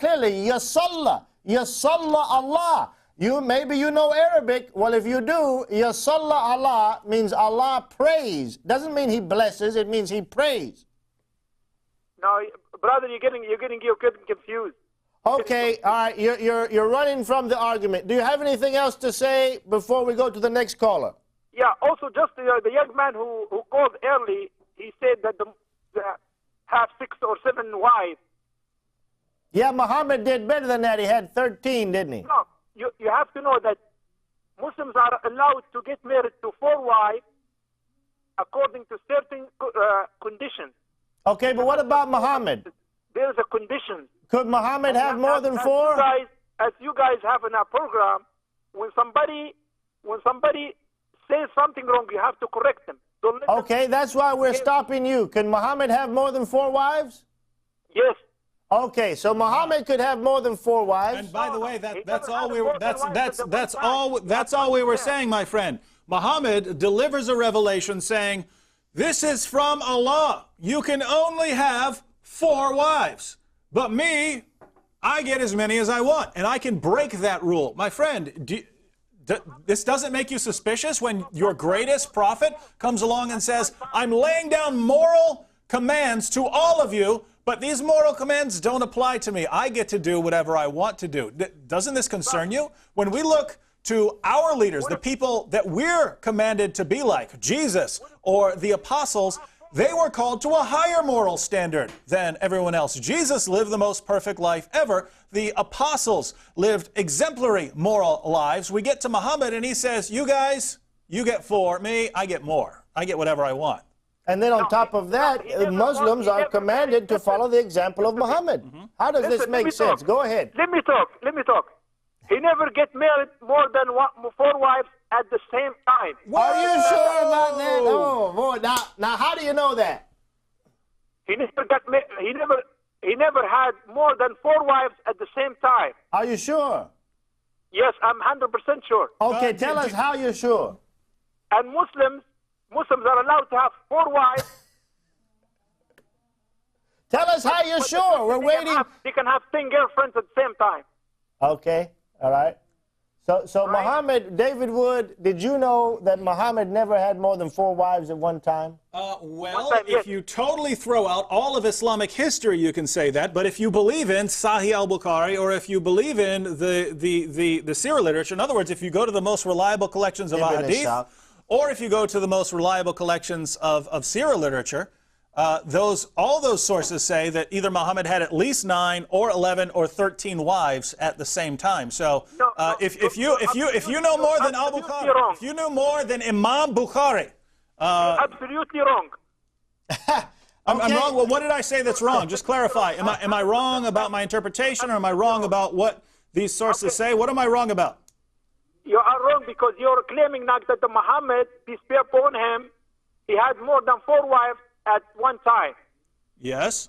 clearly, Yasalla. Yasalla Allah. Maybe you know Arabic. Well, if you do, Yasalla Allah means Allah prays. Doesn't mean He blesses. It means He prays. No, brother, you're getting confused. Okay, all right. You're running from the argument. Do you have anything else to say before we go to the next caller? Yeah. Also, just the young man who called early, he said that the have 6 or 7 wives. Yeah, Muhammad did better than that. He had 13, didn't he? No, you have to know that Muslims are allowed to get married to 4 wives according to certain conditions. Okay, but what about Muhammad? There's a condition. Could Muhammad have more than 4? As you guys have in our program, when somebody says something wrong, you have to correct them. Okay, that's why we're stopping you. Can Muhammad have more than 4 wives? Yes. Okay, so Muhammad could have more than 4 wives. And by the way, that's all we were saying, my friend. Muhammad delivers a revelation saying, "This is from Allah. You can only have 4 wives. But me, I get as many as I want, and I can break that rule." My friend, this doesn't make you suspicious when your greatest prophet comes along and says, "I'm laying down moral commands to all of you, but these moral commands don't apply to me. I get to do whatever I want to do." Doesn't this concern you? When we look to our leaders, the people that we're commanded to be like, Jesus or the apostles, they were called to a higher moral standard than everyone else. Jesus lived the most perfect life ever. The apostles lived exemplary moral lives. We get to Muhammad and he says, "You guys, you get 4. Me, I get more. I get whatever I want." And then on top of that, Muslims are commanded to follow the example of Muhammad. How does this make sense? Go ahead. Let me talk. He never get married more than 4 wives at the same time. Are you sure about that? Oh, boy. Now, how do you know that? He never had more than 4 wives at the same time. Are you sure? Yes, I'm 100% sure. Okay, tell us how you're sure. And Muslims are allowed to have 4 wives. Tell us how you're sure. We're waiting. They can have 10 girlfriends at the same time. Okay, all right. So Muhammad, David Wood, did you know that Muhammad never had more than 4 wives at one time? Well, if you totally throw out all of Islamic history, you can say that. But if you believe in Sahih al-Bukhari, or if you believe in the Sirah literature, in other words, if you go to the most reliable collections of Ahadith, or if you go to the most reliable collections of Sirah literature, all those sources say that either Muhammad had at least 9 or 11 or 13 wives at the same time. So if you know more than Al-Bukhari, if you knew more than Imam Bukhari, absolutely wrong. I'm wrong. Well, what did I say that's wrong? Just clarify. Am I wrong about my interpretation, or am I wrong about what these sources say? What am I wrong about? You are wrong because you're claiming now that the Muhammad, peace be upon him, he had more than 4 wives at one time. Yes.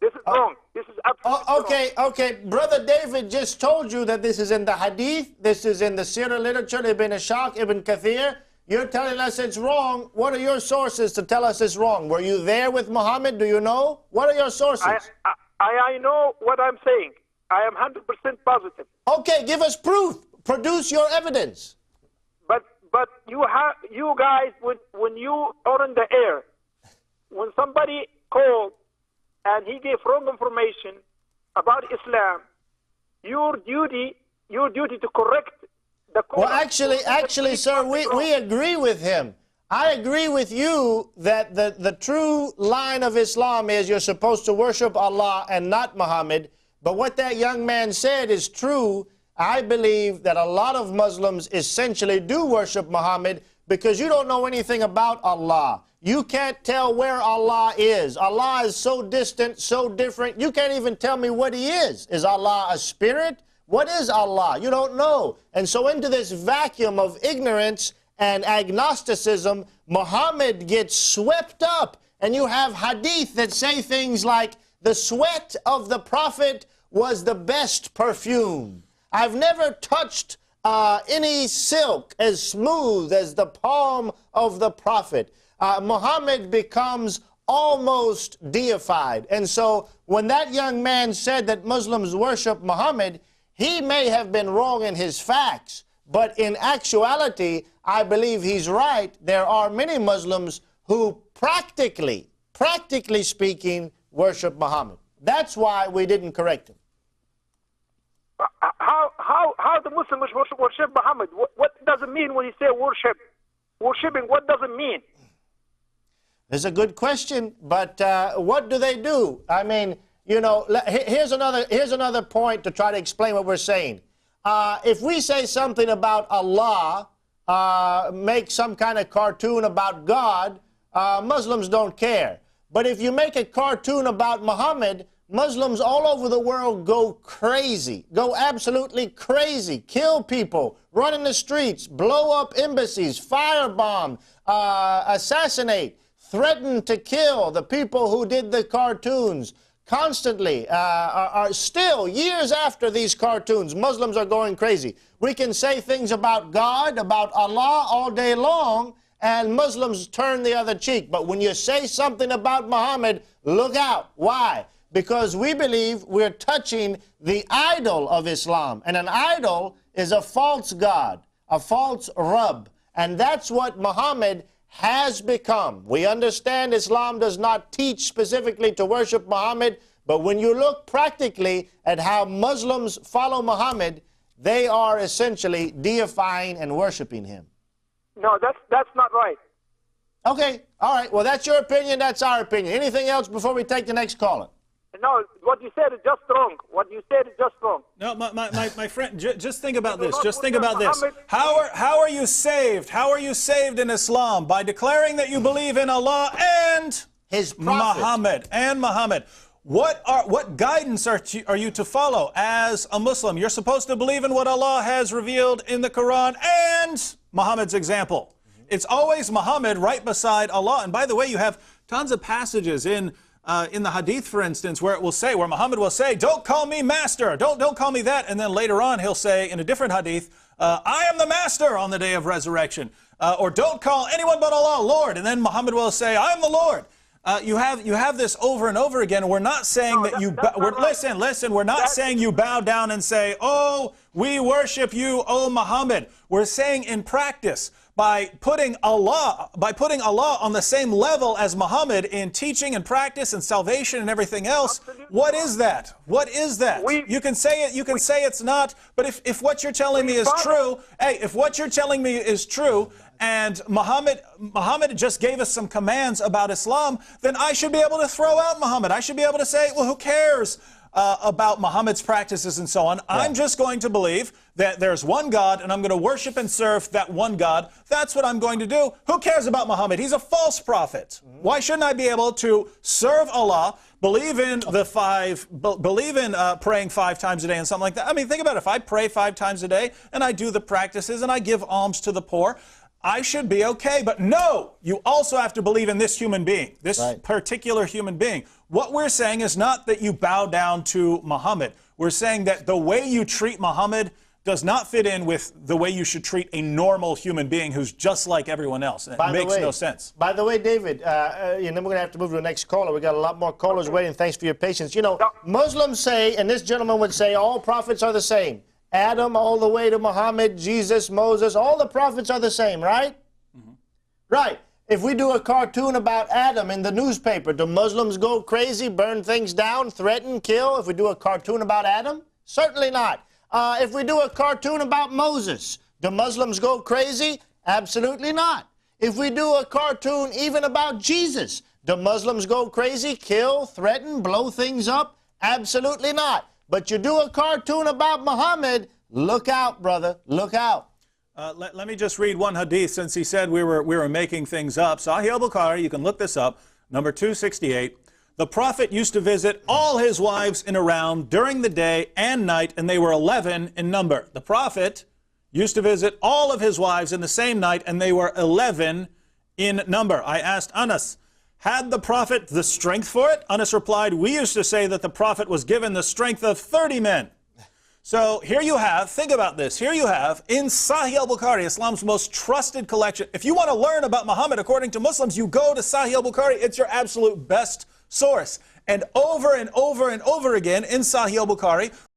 This is wrong. This is absolutely wrong. Okay. Brother David just told you that this is in the Hadith, this is in the Sirah literature, Ibn Ishaq, Ibn Kathir. You're telling us it's wrong. What are your sources to tell us it's wrong? Were you there with Muhammad? Do you know? What are your sources? I know what I'm saying. I am 100% positive. Okay, give us proof. Produce your evidence. But you guys, when you are in the air, when somebody called and he gave wrong information about Islam, your duty to correct the call. Well, actually, sir, we agree with him. I agree with you that the true line of Islam is you're supposed to worship Allah and not Muhammad. But what that young man said is true. I believe that a lot of Muslims essentially do worship Muhammad because you don't know anything about Allah. You can't tell where Allah is. Allah is so distant, so different. You can't even tell me what He is. Is Allah a spirit? What is Allah? You don't know. And so into this vacuum of ignorance and agnosticism, Muhammad gets swept up. And you have hadith that say things like, the sweat of the Prophet was the best perfume. I've never touched any silk as smooth as the palm of the Prophet. Muhammad becomes almost deified. And so when that young man said that Muslims worship Muhammad, he may have been wrong in his facts, but in actuality, I believe he's right. There are many Muslims who practically speaking, worship Muhammad. That's why we didn't correct him. How the Muslims worship Muhammad? What does it mean when you say worship? Worshipping, what does it mean? It's a good question, but what do they do? I mean, you know, here's another point to try to explain what we're saying. If we say something about Allah, make some kind of cartoon about God, Muslims don't care. But if you make a cartoon about Muhammad, Muslims all over the world go crazy, go absolutely crazy, kill people, run in the streets, blow up embassies, firebomb, assassinate, threaten to kill the people who did the cartoons. Constantly, are still, years after these cartoons, Muslims are going crazy. We can say things about God, about Allah all day long, and Muslims turn the other cheek. But when you say something about Muhammad, look out. Why? Because we believe we're touching the idol of Islam. And an idol is a false god, a false Rabb. And that's what Muhammad has become. We understand Islam does not teach specifically to worship Muhammad, but when you look practically at how Muslims follow Muhammad, they are essentially deifying and worshiping him. No, that's not right. Okay, all right. Well, that's your opinion. That's our opinion. Anything else before we take the next caller? No, what you said is just wrong. What you said is just wrong. No, my friend, just think about this. Just think about this. How are you saved? How are you saved in Islam? By declaring that you believe in Allah and His prophet. Muhammad. What guidance are you to follow as a Muslim? You're supposed to believe in what Allah has revealed in the Quran and Muhammad's example. It's always Muhammad right beside Allah. And by the way, you have tons of passages in the Hadith, for instance, where Muhammad will say, "Don't call me master, don't call me that," and then later on he'll say in a different Hadith, "I am the master on the day of resurrection," or "Don't call anyone but Allah Lord," and then Muhammad will say, "I am the Lord." You have this over and over again. We're not saying listen. We're not saying you bow down and say, "Oh, we worship you, oh Muhammad." We're saying in practice, by putting Allah on the same level as Muhammad in teaching and practice and salvation and everything else. Absolutely. What is that? What is that? You can say it. You can say it's not. But if what you're telling me is true, if what you're telling me is true, and Muhammad just gave us some commands about Islam, then I should be able to throw out Muhammad. I should be able to say, well, who cares about Muhammad's practices and so on? Yeah. I'm just going to believe that there's one God, and I'm going to worship and serve that one God. That's what I'm going to do. Who cares about Muhammad? He's a false prophet. Mm-hmm. Why shouldn't I be able to serve Allah, believe in praying 5 times a day and something like that? I mean, think about it. If I pray 5 times a day and I do the practices and I give alms to the poor, I should be okay. But no, you also have to believe in this human being, this particular human being. What we're saying is not that you bow down to Muhammad. We're saying that the way you treat Muhammad does not fit in with the way you should treat a normal human being who's just like everyone else. It makes no sense. By the way, David, and then we're going to have to move to the next caller. We got a lot more callers waiting. Thanks for your patience. You know, Muslims say, and this gentleman would say, all prophets are the same. Adam all the way to Muhammad, Jesus, Moses, all the prophets are the same, right? Mm-hmm. Right. If we do a cartoon about Adam in the newspaper, do Muslims go crazy, burn things down, threaten, kill if we do a cartoon about Adam? Certainly not. If we do a cartoon about Moses, do Muslims go crazy? Absolutely not. If we do a cartoon even about Jesus, do Muslims go crazy, kill, threaten, blow things up? Absolutely not. But you do a cartoon about Muhammad, look out, brother, look out. Let me just read one hadith, since he said we were making things up. Sahih al-Bukhari, you can look this up, number 268. The Prophet used to visit all his wives in Iran during the day and night, and they were 11 in number. The Prophet used to visit all of his wives in the same night, and they were 11 in number. I asked Anas, had the Prophet the strength for it? Anas replied, we used to say that the Prophet was given the strength of 30 men. So here you have, think about this, here you have in Sahih al-Bukhari, Islam's most trusted collection. If you want to learn about Muhammad according to Muslims, you go to Sahih al-Bukhari. It's your absolute best source. And over and over and over again in Sahih al-Bukhari,